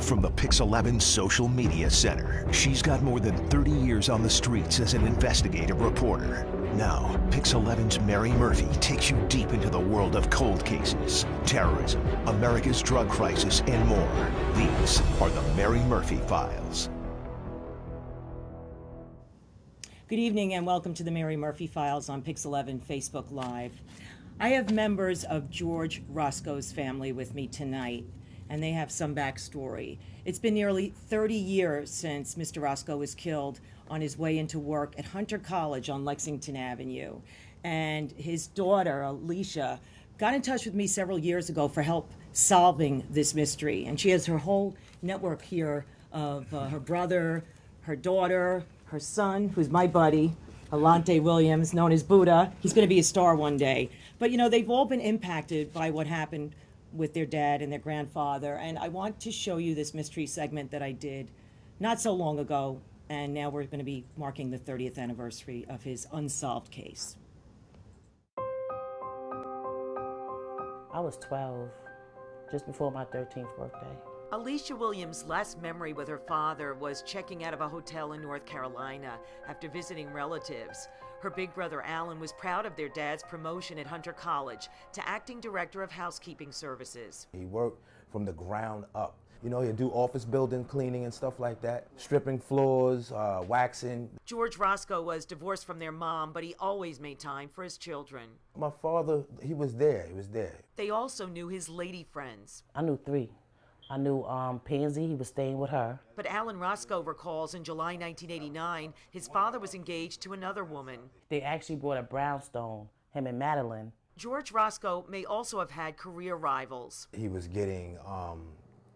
From the Pix 11 Social Media Center, she's got more than 30 years on the streets as an investigative reporter. Now, Pix 11's Mary Murphy takes you deep into the world of cold cases, terrorism, America's drug crisis, and more. These are the Mary Murphy Files. Good evening and welcome to the Mary Murphy Files on Pix 11 Facebook Live. I have members of George Roscoe's family with me tonight, and they have some backstory. It's been nearly 30 years since Mr. Roscoe was killed on his way into work at Hunter College on Lexington Avenue. And his daughter, Alicia, got in touch with me several years ago for help solving this mystery. And she has her whole network here of her brother, her daughter, her son, who's my buddy, Alante Williams, known as Buddha. He's going to be a star one day. But, you know, they've all been impacted by what happened with their dad and their grandfather. And I want to show you this mystery segment that I did not so long ago. And now we're going to be marking the 30th anniversary of his unsolved case. I was 12, just before my 13th birthday. Alicia Williams' last memory with her father was checking out of a hotel in North Carolina after visiting relatives. Her big brother Alan was proud of their dad's promotion at Hunter College to acting director of housekeeping services. He worked from the ground up. You know, he'd do office building cleaning and stuff like that, stripping floors, waxing. George Roscoe was divorced from their mom, but he always made time for his children. My father, he was there. They also knew his lady friends. I knew 3. I knew Pansy, he was staying with her. But Alan Roscoe recalls in July 1989, his father was engaged to another woman. They actually brought a brownstone, him and Madeline. George Roscoe may also have had career rivals. He was getting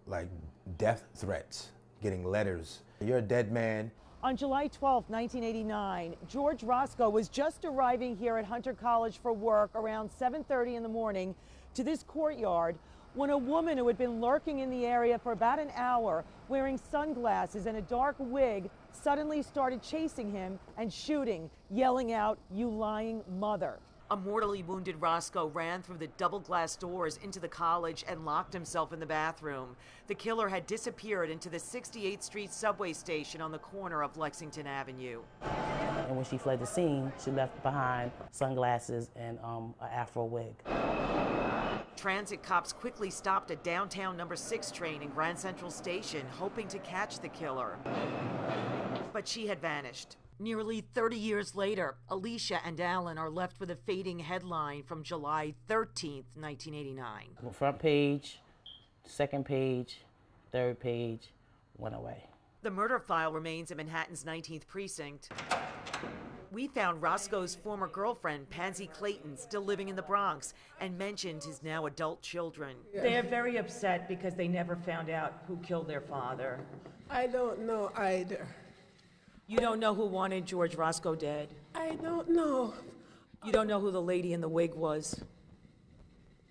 like death threats, getting letters. You're a dead man. On July 12, 1989, George Roscoe was just arriving here at Hunter College for work around 7:30 in the morning to this courtyard when a woman who had been lurking in the area for about an hour, wearing sunglasses and a dark wig, suddenly started chasing him and shooting, yelling out, "You lying mother." A mortally wounded Roscoe ran through the double glass doors into the college and locked himself in the bathroom. The killer had disappeared into the 68th Street subway station on the corner of Lexington Avenue. And when she fled the scene, she left behind sunglasses and an afro wig. Transit cops quickly stopped a downtown number 6 train in Grand Central Station, hoping to catch the killer. But she had vanished. Nearly 30 years later, Alicia and Alan are left with a fading headline from July 13th, 1989. Front page, second page, third page, went away. The murder file remains in Manhattan's 19th precinct. We found Roscoe's former girlfriend, Pansy Clayton, still living in the Bronx, and mentioned his now adult children. They are very upset because they never found out who killed their father. I don't know either. You don't know who wanted George Roscoe dead? I don't know. You don't know who the lady in the wig was?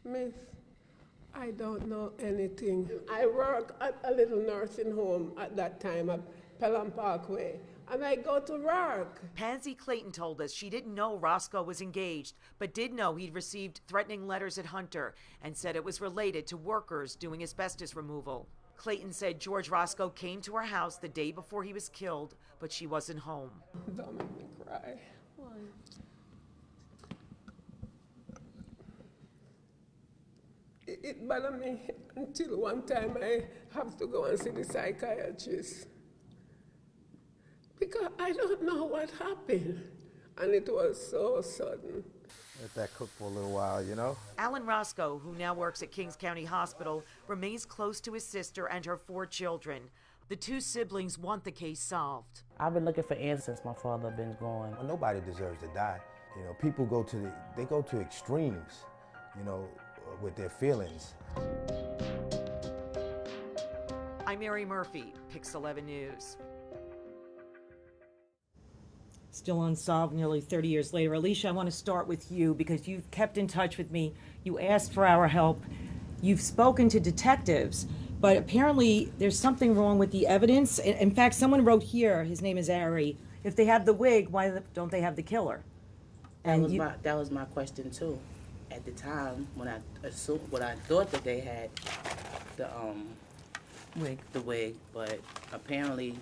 Miss, I don't know anything. I work at a little nursing home at that time at Pelham Parkway, and I go to work. Pansy Clayton told us she didn't know Roscoe was engaged, but did know he'd received threatening letters at Hunter and said it was related to workers doing asbestos removal. Clayton said George Roscoe came to her house the day before he was killed, but she wasn't home. Don't make me cry. Why? It bothered me until one time I have to go and see the psychiatrist. Because I don't know what happened. And it was so sudden. Let that cook for a little while, you know? Alan Roscoe, who now works at Kings County Hospital, remains close to his sister and her 4 children. The 2 siblings want the case solved. I've been looking for answers since my father been gone. Well, nobody deserves to die. You know, people go to extremes, you know, with their feelings. I'm Mary Murphy, Pix 11 News. Still unsolved nearly 30 years later. Alicia, I want to start with you because you've kept in touch with me. You asked for our help. You've spoken to detectives, but apparently there's something wrong with the evidence. In fact, someone wrote here, his name is Ari, if they have the wig, why don't they have the killer? That was my question too. At the time, when I thought that they had Wig. the wig, but apparently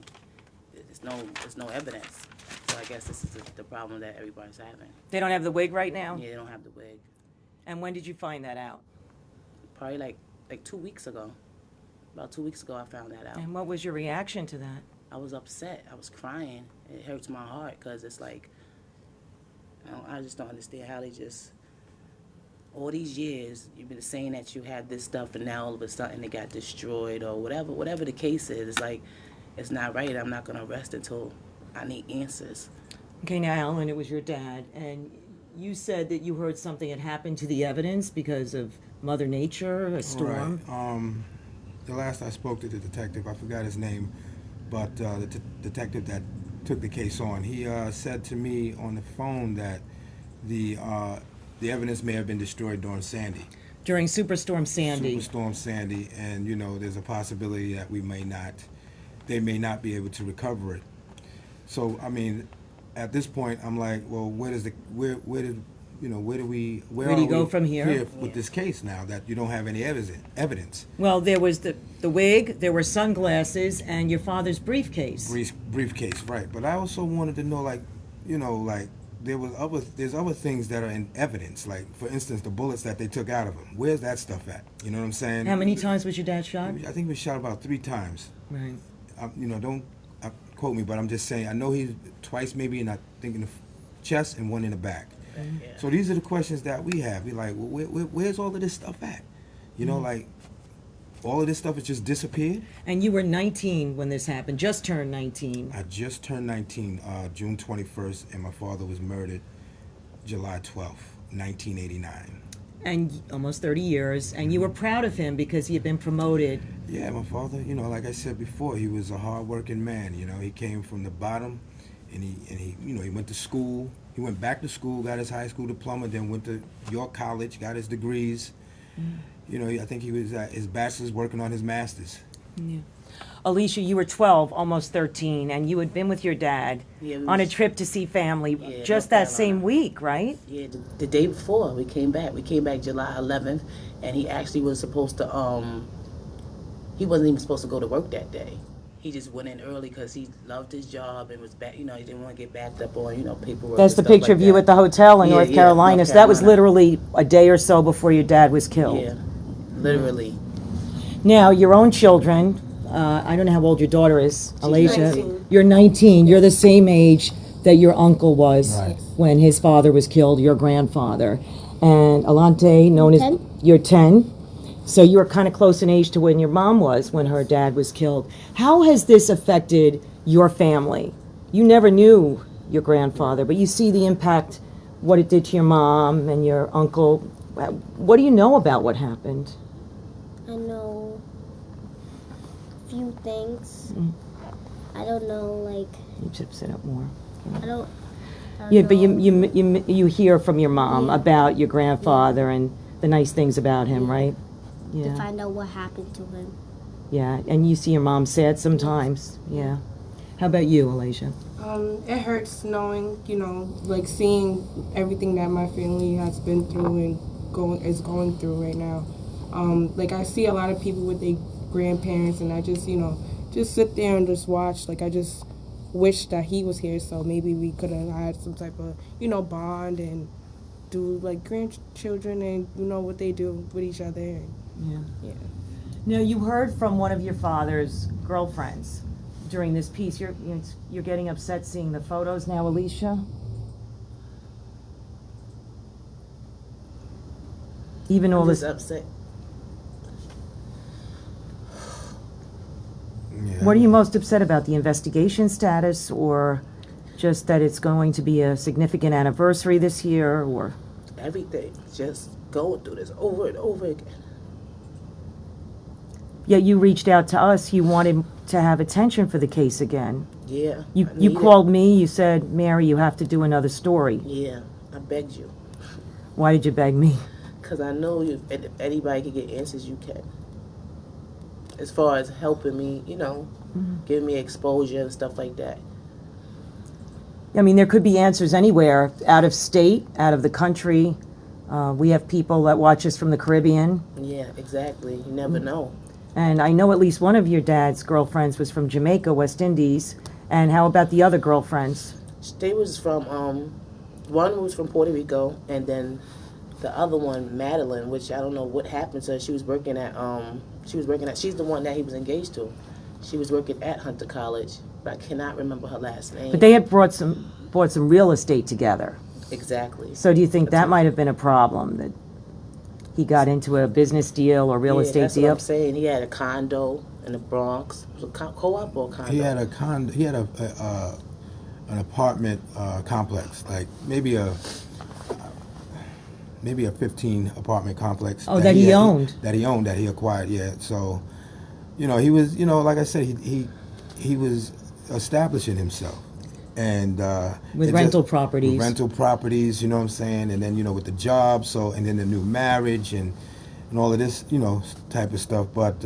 there's no evidence. So I guess this is the problem that everybody's having. They don't have the wig right now? Yeah, they don't have the wig. And when did you find that out? Probably like 2 weeks ago. About 2 weeks ago, I found that out. And what was your reaction to that? I was upset. I was crying. It hurts my heart because it's like, I just don't understand how they just, all these years, you've been saying that you had this stuff and now all of a sudden it got destroyed or whatever the case is. It's like, it's not right. I'm not going to rest until I need answers. Okay, now, Alan, it was your dad, and you said that you heard something had happened to the evidence because of Mother Nature, a storm. Right. The last I spoke to the detective, I forgot his name, but the detective that took the case on, he said to me on the phone that the evidence may have been destroyed during Sandy. During Superstorm Sandy. Superstorm Sandy, and there's a possibility that they may not be able to recover it. So I mean, at this point, I'm like, well, where do you go from here? With this case now that you don't have any evidence? Well, there was the wig, there were sunglasses, and your father's briefcase. Briefcase, right? But I also wanted to know, there's other things that are in evidence. Like, for instance, the bullets that they took out of him. Where's that stuff at? You know what I'm saying? How many times was your dad shot? I think he was shot about 3 times. Right. Don't quote me, but I'm just saying, I know he's twice maybe, and I think in the chest and one in the back. Yeah. So these are the questions that we have. We're like, well, where's all of this stuff at? Like, all of this stuff has just disappeared. And you were 19 when this happened, just turned 19. I just turned 19, June 21st, and my father was murdered July 12th, 1989. And almost 30 years, and you were proud of him because he had been promoted. Yeah, my father, like I said before, he was a hard-working man. He came from the bottom, and he he went to school. He went back to school, got his high school diploma, then went to York College, got his degrees. I think he was at his bachelor's working on his master's. Yeah. Alicia, you were 12, almost 13, and you had been with your dad on a trip to see family just that same week, right? Yeah, the day before we came back. We came back July 11th, and he actually was supposed to, he wasn't even supposed to go to work that day. He just went in early because he loved his job and was back, he didn't want to get backed up on, paperwork. That's the picture of you at the hotel in North Carolina. So that was literally a day or so before your dad was killed. Yeah, literally. Now, your own children, I don't know how old your daughter is, Alicia. 19. You're 19. You're the same age that your uncle was Right. when his father was killed, your grandfather. And Alante, known as... 10. You're 10. So you were kind of close in age to when your mom was when her dad was killed. How has this affected your family? You never knew your grandfather, but you see the impact, what it did to your mom and your uncle. What do you know about what happened? I know a few things. I don't know, You should sit up more. I don't Yeah, but know. you hear from your mom about your grandfather and the nice things about him, right? To Yeah. find out what happened to him. Yeah, and you see your mom sad sometimes. Yeah. How about you, Alicia? It hurts knowing, seeing everything that my family has been through and is going through right now. I see a lot of people with their grandparents, and I just sit there and just watch. I just wish that he was here, so maybe we could have had some type of, bond and do grandchildren and what they do with each other. Yeah. Now, you heard from one of your father's girlfriends during this piece. You're getting upset seeing the photos now, Alicia? Even all I'm this... just upset. Yeah. What are you most upset about, the investigation status, or just that it's going to be a significant anniversary this year, or... Everything. Just going through this over and over again. Yet you reached out to us, you wanted to have attention for the case again. Yeah. You I need it. called me, you said, Mary, you have to do another story. Yeah, I begged you. Why did you beg me? Because I know if anybody can get answers, you can. As far as helping me, giving me exposure and stuff like that. I mean, there could be answers anywhere, out of state, out of the country. We have people that watch us from the Caribbean. Yeah, exactly. You never know. And I know at least one of your dad's girlfriends was from Jamaica, West Indies. And how about the other girlfriends? They was from, one was from Puerto Rico, and then the other one, Madeline, which I don't know what happened to her. She was working at, she's the one that he was engaged to. She was working at Hunter College, but I cannot remember her last name. But they had bought some real estate together. Exactly. So do you think that might have been a problem, that he got into a business deal or real estate that's deal? what I'm saying. He had a condo in the Bronx. It was a co-op or a condo? He had a condo. He had an apartment complex, like maybe a 15 apartment complex. Oh, that he owned. That he acquired. Yeah. So, he was, like I said, he was establishing himself, and With rental properties. With rental properties, you know what I'm saying, and then with the job, and then the new marriage and all of this, type of stuff. But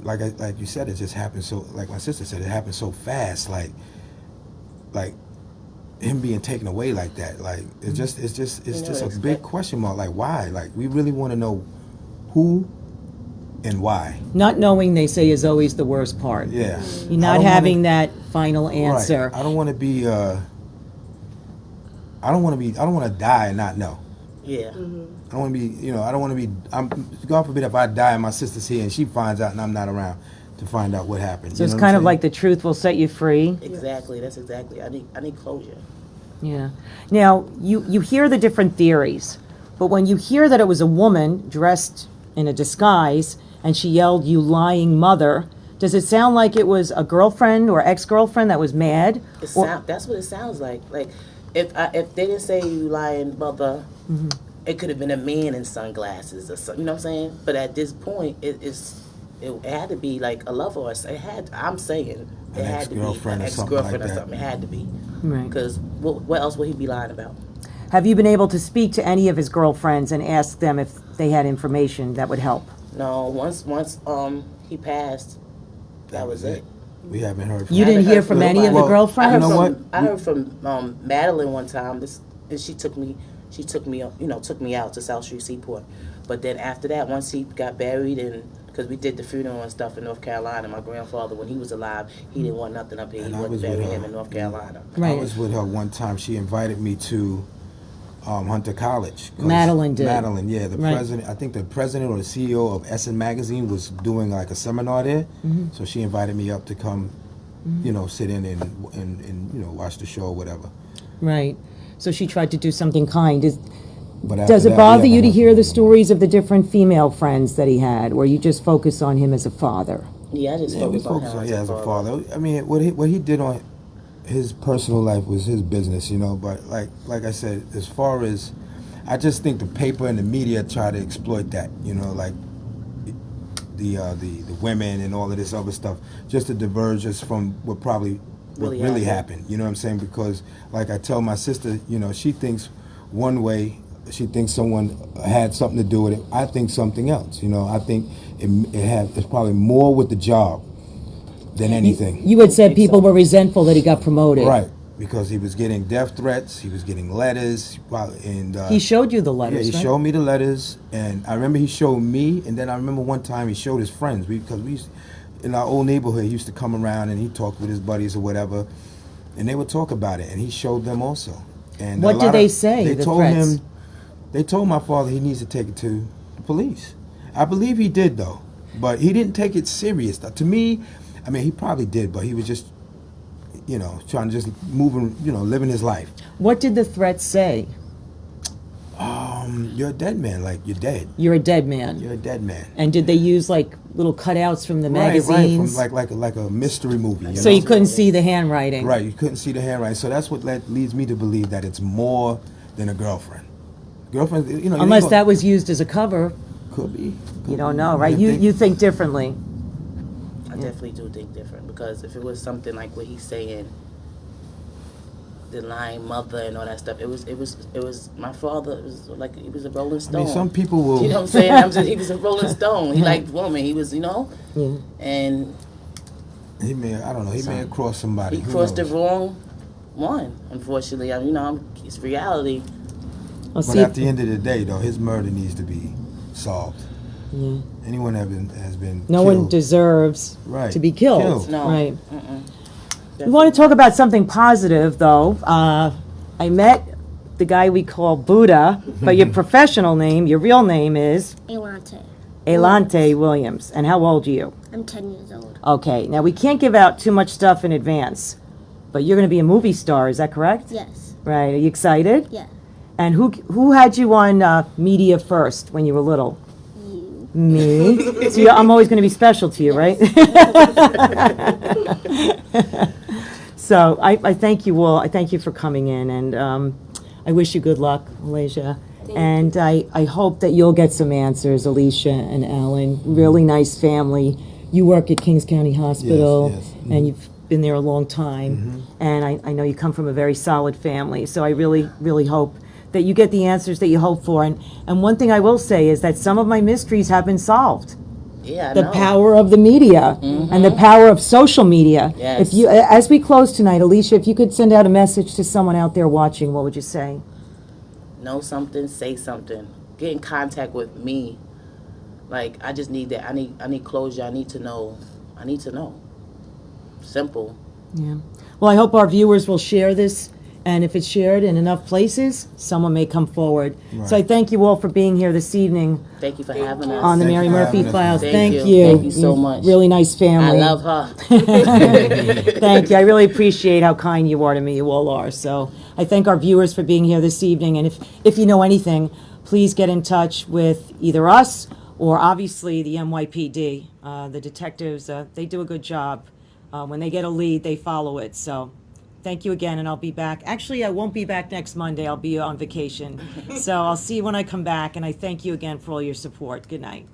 like you said, it just happened so. Like my sister said, it happened so fast. Like him being taken away like that. Like it's just a big question mark. Like why? Like we really want to know who and why. Not knowing, they say, is always the worst part. Yeah. You're not having that final answer. Right. I don't want to be. I don't want to die and not know. Yeah. Mm-hmm. I don't want to be. I don't want to be. God forbid if I die and my sister's here and she finds out and I'm not around to find out what happened. So it's kind of like the truth will set you free. Exactly. That's exactly. I need closure. Yeah. Now, you hear the different theories, but when you hear that it was a woman dressed in a disguise and she yelled, "You lying mother," does it sound like it was a girlfriend or ex-girlfriend that was mad? That's what it sounds like. Like, if they didn't say "you lying mother," it could have been a man in sunglasses or something. You know what I'm saying? But at this point, it had to be like a lover or something. I'm saying it had to be an ex-girlfriend or something. It had to be. Right. Because what else would he be lying about? Have you been able to speak to any of his girlfriends and ask them if they had information that would help? No. Once he passed, that was it. We haven't heard from You didn't hear from any of the girlfriends? You know what? I heard from Madeline one time. And she took me out to South Street Seaport. But then after that, once he got buried, and because we did the funeral and stuff in North Carolina, my grandfather, when he was alive, he didn't want nothing up here. He wanted to bury him in North Carolina. Right. I was with her one time. She invited me to Hunter College. Madeline did. Madeline, yeah. The president, I think the president or the CEO of Essen Magazine was doing like a seminar there. So she invited me up to come, sit in and watch the show or whatever. Right. So she tried to do something kind. But Does it that, bother we you to haven't hear heard the from stories of the different female friends that he had, or you just focus on him as a father? Yeah, I just Yeah, we focus focus on on him as a father. I mean, what he did on his personal life was his business, But like I said, as far as I just think the paper and the media try to exploit that, like the women and all of this other stuff, just to diverge us from what probably really happened. You know what I'm saying? Because like I tell my sister, she thinks one way. She thinks someone had something to do with it. I think something else. I think it's probably more with the job than anything. You had said people were resentful that he got promoted. Right, because he was getting death threats. He was getting letters. And He showed you the letters, Yeah, he right? showed me the letters. And I remember he showed me. And then I remember one time he showed his friends. Because we used, in our old neighborhood, he used to come around and he talked with his buddies or whatever. And they would talk about it. And he showed them also. And What did they say, They the told threats? him. They told my father he needs to take it to the police. I believe he did, though. But he didn't take it serious. To me, I mean, he probably did, but he was just, trying to just living his life. What did the threats say? You're a dead man, like you're dead. You're a dead man. You're a dead man. And did they use like little cutouts from the Right, magazines? from like a mystery movie. So you couldn't see the handwriting. Right, you couldn't see the handwriting. So that's what leads me to believe that it's more than a girlfriend. Girlfriend, Unless that was used as a cover. Could be. You don't know, right? You think differently. I definitely do think different, because if it was something like what he's saying, the lying mother and all that stuff, it was my father. It was like he was a Rolling Stone. I mean, some people will. You know what I'm saying? He was a Rolling Stone. He liked women. He was, and He may have crossed somebody. he Who crossed the knows? wrong one. Unfortunately, it's reality. Well, But see, at the end of the day, though, his murder needs to be solved. Anyone has been No killed. one deserves Right. to be killed. Killed. No. Right. We want to talk about something positive, though. I met the guy we call Buddha, but your professional name, your real name is Elante. Elante Williams. And how old are you? I'm 10 years old. Okay, now we can't give out too much stuff in advance, but you're going to be a movie star, is that correct? Yes. Right, are you excited? Yeah. And who had you on media first when you were little? You. Me. So I'm always going to be special to you, right? So I thank you all. I thank you for coming in, and I wish you good luck, Malaysia. And I hope that you'll get some answers, Alicia and Alan. Really nice family. You work at Kings County Hospital, Yes, yes. and you've been there a long time. And I know you come from a very solid family. So I really, really hope that you get the answers that you hope for. And one thing I will say is that some of my mysteries have been solved. Yeah, I The know. power of the media and the power of social media. Yes. If you, as we close tonight, Alicia, if you could send out a message to someone out there watching, what would you say? Know something, say something. Get in contact with me. Like, I just need that. I need closure. I need to know. I need to know. Simple. Yeah. Well, I hope our viewers will share this, and if it's shared in enough places, someone may come forward. So I thank you all for being here this evening Thank you for having us. on the Thank Mary you for Murphy having us. Files. Thank Thank you. you. Thank you so much. Really nice I family. love her. Thank you. I really appreciate how kind you are to me. You all are. So I thank our viewers for being here this evening. And if you know anything, please get in touch with either us or obviously the NYPD. The detectives, they do a good job. When they get a lead, they follow it. So thank you again, and I'll be back. Actually, I won't be back next Monday. I'll be on vacation. So I'll see you when I come back, and I thank you again for all your support. Good night.